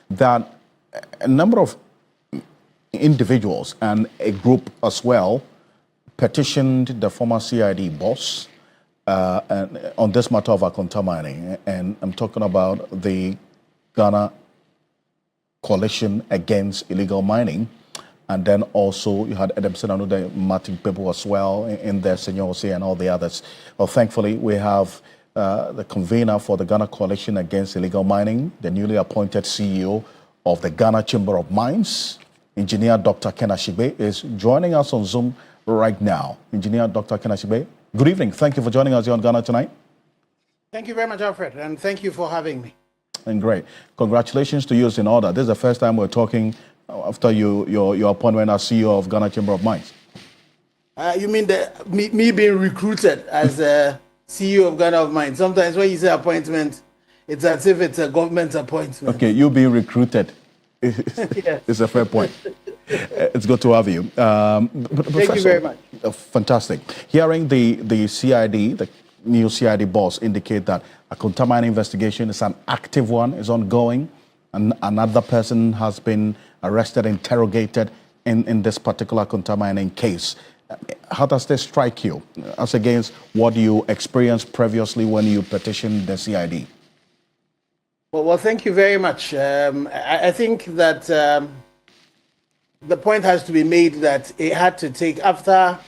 that a number of individuals and a group as well petitioned the former CID boss and on this matter of Akonta mining. And I'm talking about the Ghana Coalition Against Illegal Mining. And then also you had Adam Senanu, Martin Pebu as well in there, Senor Ose and all the others. Well, thankfully, we have the convener for the Ghana Coalition Against Illegal Mining, the newly appointed CEO of the Ghana Chamber of Mines, Engineer Dr. Ashigbey, is joining us on Zoom right now. Engineer Dr. Ashigbey, good evening. Thank you for joining us here on Ghana Tonight. Thank you very much, Alfred, and thank you for having me. And great. Congratulations to you in order. This is the first time we're talking after your appointment as CEO of Ghana Chamber of Mines. You mean me being recruited as a CEO of Ghana of Mines? Sometimes when you say appointment, it's as if it's a government appointment. Okay, you being recruited. Yes. It's a fair point. It's good to have you. Thank you very much. Fantastic. Hearing the CID, the new CID boss, indicate that a Akonta mining investigation is an active one, is ongoing, and another person has been arrested, interrogated in this particular Akonta mining case. How does this strike you as against what you experienced previously when you petitioned the CID? Well, thank you very much. I think that the point has to be made that it had to take, after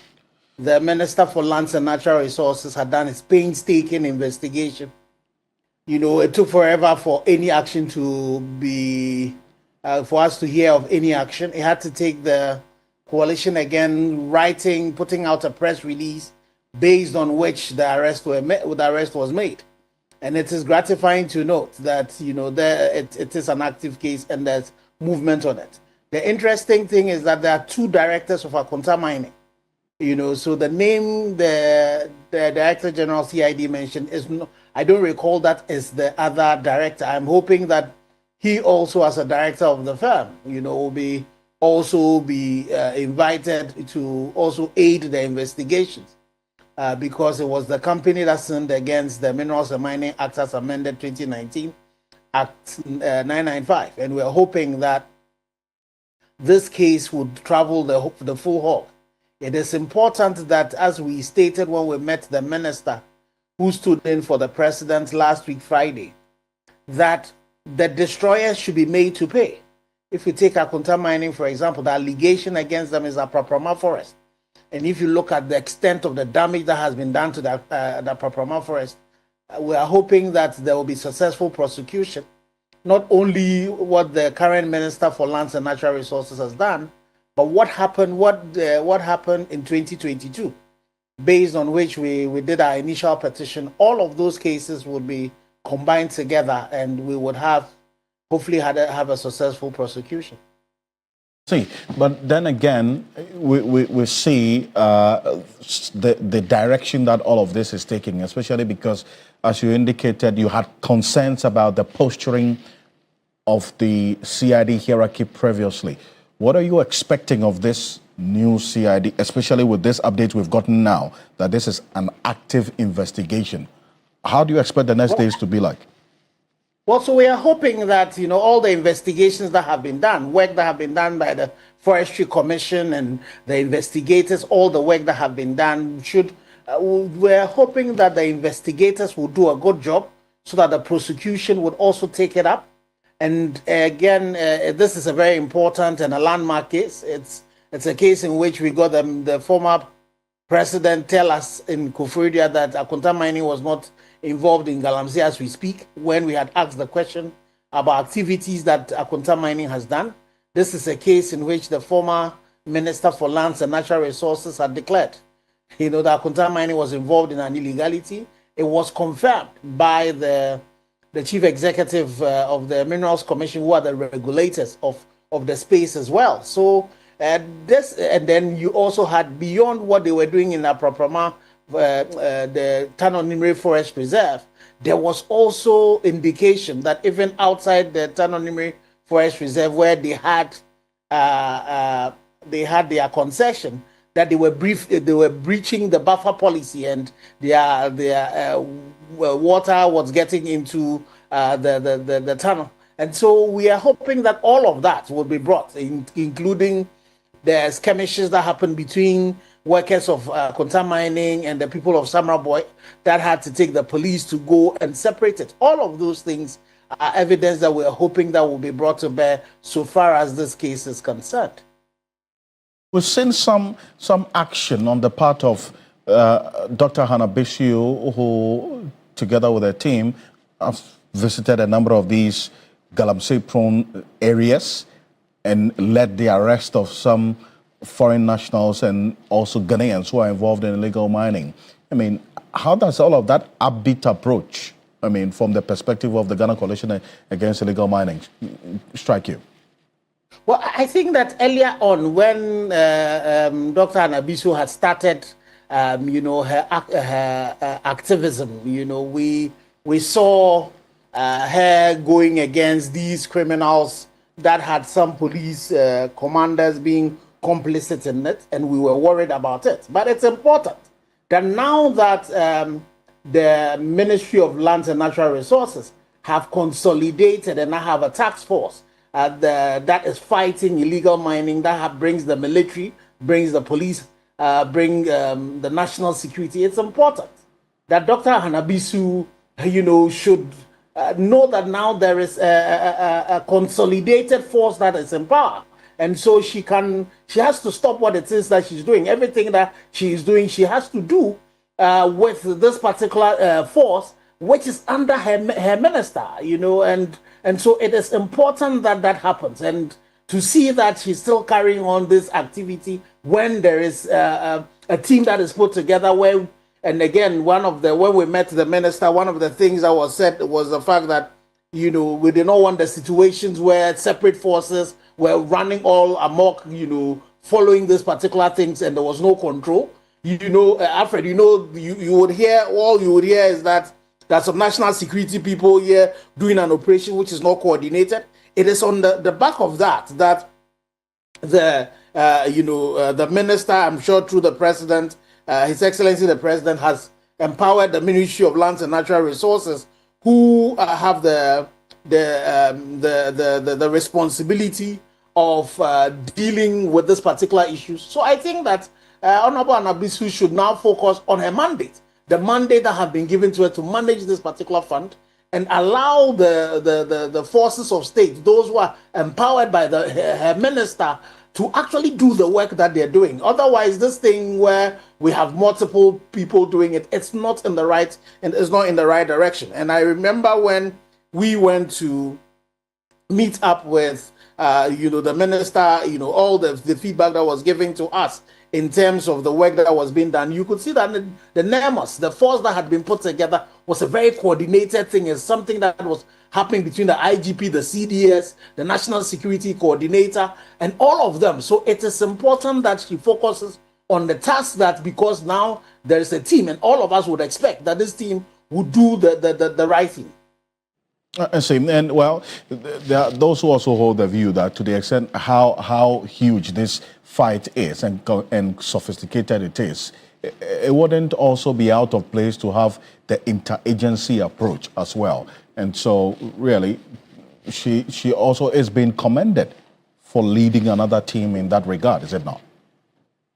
the Minister for Lands and Natural Resources had done his painstaking investigation, you know, it took forever for any action to be, for us to hear of any action. It had to take the coalition again writing, putting out a press release based on which the arrest was made. And it is gratifying to note that, you know, it is an active case and there's movement on it. The interesting thing is that there are two directors of Akonta mining. You know, so the name the Director General CID mentioned is no, I don't recall that is the other director. I'm hoping that he also, as a director of the firm, you know, will also be invited to also aid the investigations because it was the company that sinned against the Minerals and Mining Act as amended 2019, Act 995, and we're hoping that this case would travel the full hog. It is important that, as we stated when we met the minister who stood in for the president last week, Friday, that the destroyers should be made to pay. If we take Akonta mining, for example, the allegation against them is a Paprama forest. And if you look at the extent of the damage that has been done to the Paprama forest, we are hoping that there will be successful prosecution. Not only what the current Minister for Lands and Natural Resources has done, but what happened in 2022, based on which we did our initial petition. All of those cases would be combined together, and we would hopefully have a successful prosecution. See, but then again, we see the direction that all of this is taking, especially because, as you indicated, you had concerns about the posturing of the CID hierarchy previously. What are you expecting of this new CID, especially with this update we've gotten now, that this is an active investigation? How do you expect the next days to be like? Well, so we are hoping that, you know, all the investigations that have been done, work that have been done by the Forestry Commission and the investigators, all the work that have been done we're hoping that the investigators will do a good job so that the prosecution would also take it up. And again, this is a very important and a landmark case. It's a case in which we got the former president tell us in Koforidua that Akonta mining was not involved in Galamsey as we speak, when we had asked the question about activities that Akonta mining has done. This is a case in which the former Minister for Lands and Natural Resources had declared, you know, that Akonta mining was involved in an illegality. It was confirmed by the chief executive of the Minerals Commission, who are the regulators of the space as well. So and then you also had, beyond what they were doing in Aproprama, the Tanonimre Forest Reserve, there was also indication that even outside the Tanonimre Forest Reserve, where they had their concession, that they were breaching the buffer policy, and their water was getting into the tunnel. And so we are hoping that all of that will be brought, including the skirmishes that happened between workers of Konta Mining and the people of Samraboy that had to take the police to go and separate it. All of those things are evidence that we're hoping that will be brought to bear so far as this case is concerned. We've seen some action on the part of Dr. Hannah Bissiw, who, together with her team, have visited a number of these galamsey-prone areas and led the arrest of some foreign nationals and also Ghanaians who are involved in illegal mining. I mean, how does all of that upbeat approach, I mean, from the perspective of the Ghana Coalition Against Illegal Mining, strike you? Well, I think that earlier on, when Dr. Hannah Bissiw had started, her activism, we saw her going against these criminals that had some police commanders being complicit in it, and we were worried about it. But it's important that now that the Ministry of Lands and Natural Resources have consolidated and now have a task force that is fighting illegal mining, that brings the military, brings the police, bring the national security. It's important that Dr. Hannah Bissiw, should know that now there is a consolidated force that is in power. And so she has to stop what it is that she's doing. Everything that she is doing, she has to do with this particular force, which is under her minister, and so it is important that that happens. And to see that she's still carrying on this activity when there is a team that is put together where, and again, when we met the minister, one of the things that was said was the fact that, we did not want the situations where separate forces were running all amok, following these particular things, and there was no control. Alfred, you would hear, all you would hear is that there's some national security people here doing an operation which is not coordinated. It is on the back of that the minister, I'm sure through the president, His Excellency the President, has empowered the Ministry of Lands and Natural Resources, who have the responsibility of dealing with this particular issue. So I think that Honorable Hannah Bissiw should now focus on her mandate, the mandate that have been given to her to manage this particular fund, and allow the forces of state, those who are empowered by her minister, to actually do the work that they're doing. Otherwise, this thing where we have multiple people doing it, it's not in the right direction. And I remember when we went to meet up with the minister, all the feedback that was given to us in terms of the work that was being done, you could see that the NEMOS, the force that had been put together, was a very coordinated thing. It's something that was happening between the IGP, the CDS, the National Security Coordinator, and all of them. So it is important that she focuses on the task, that because now there is a team, and all of us would expect that this team would do the right thing. And well, there are those who also hold the view that to the extent how huge this fight is and sophisticated it is, it wouldn't also be out of place to have the interagency approach as well. And so really, she also is being commended for leading another team in that regard, is it not?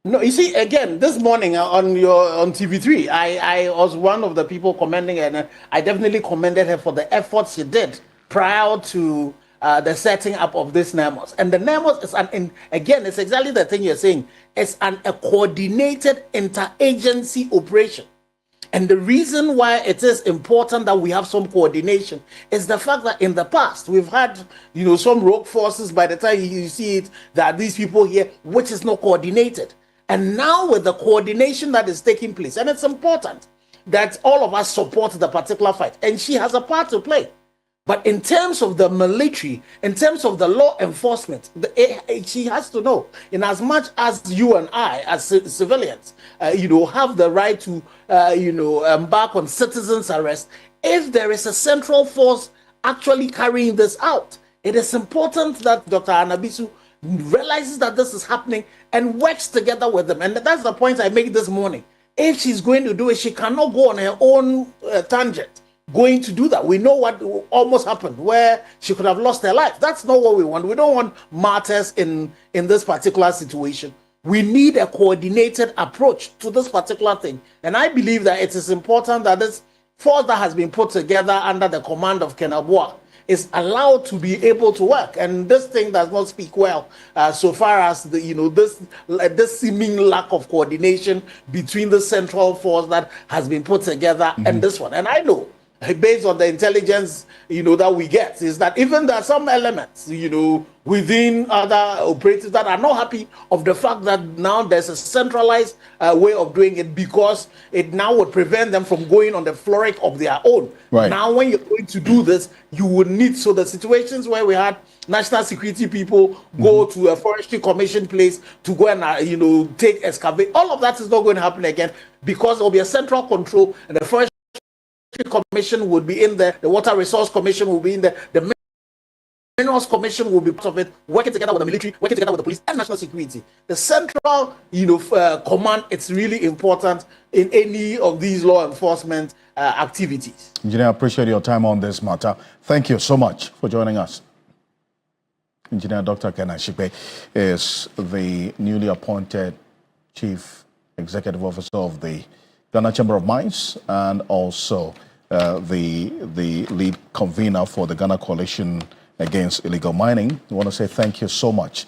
No, you see, again, this morning on TV3, I was one of the people commending her, and I definitely commended her for the efforts she did prior to the setting up of this NEMOS. And the NEMOS is again, it's exactly the thing you're saying. It's a coordinated interagency operation. And the reason why it is important that we have some coordination is the fact that in the past we've had, some rogue forces. By the time you see it, that these people here, which is not coordinated. And now with the coordination that is taking place, and it's important that all of us support the particular fight, and she has a part to play. But in terms of the military, in terms of the law enforcement, she has to know, in as much as you and I, as civilians, have the right to, embark on citizens' arrest, if there is a central force actually carrying this out, it is important that Dr. Hannah Bissiw realizes that this is happening and works together with them. And that's the point I make this morning. If she's going to do it, she cannot go on her own tangent. going to do that. We know what almost happened, where she could have lost her life. That's not what we want. We don't want martyrs in this particular situation. We need a coordinated approach to this particular thing. And I believe that it is important that this force that has been put together under the command of Kenabua is allowed to be able to work. And this thing does not speak well so far as this seeming lack of coordination between the central force that has been put together and this one. And I know, based on the intelligence, that we get, is that even there are some elements, within other operatives that are not happy of the fact that now there's a centralized way of doing it, because it now would prevent them from going on the floric of their own. Right. Now, when you're going to do this, you would need, so the situations where we had national security people go to a forestry commission place to go and, take excavate, all of that is not going to happen again, because there will be a central control, and the forestry commission would be in there, the water resource commission will be in there, the minerals commission will be part of it, working together with the military, working together with the police and national security. The central, command, it's really important in any of these law enforcement activities. Engineer, I appreciate your time on this matter. Thank you so much for joining us. Engineer Dr. Hannah Ashigbey is the newly appointed Chief Executive Officer of the Ghana Chamber of Mines, and also the lead convener for the Ghana Coalition Against Illegal Mining. I want to say thank you so much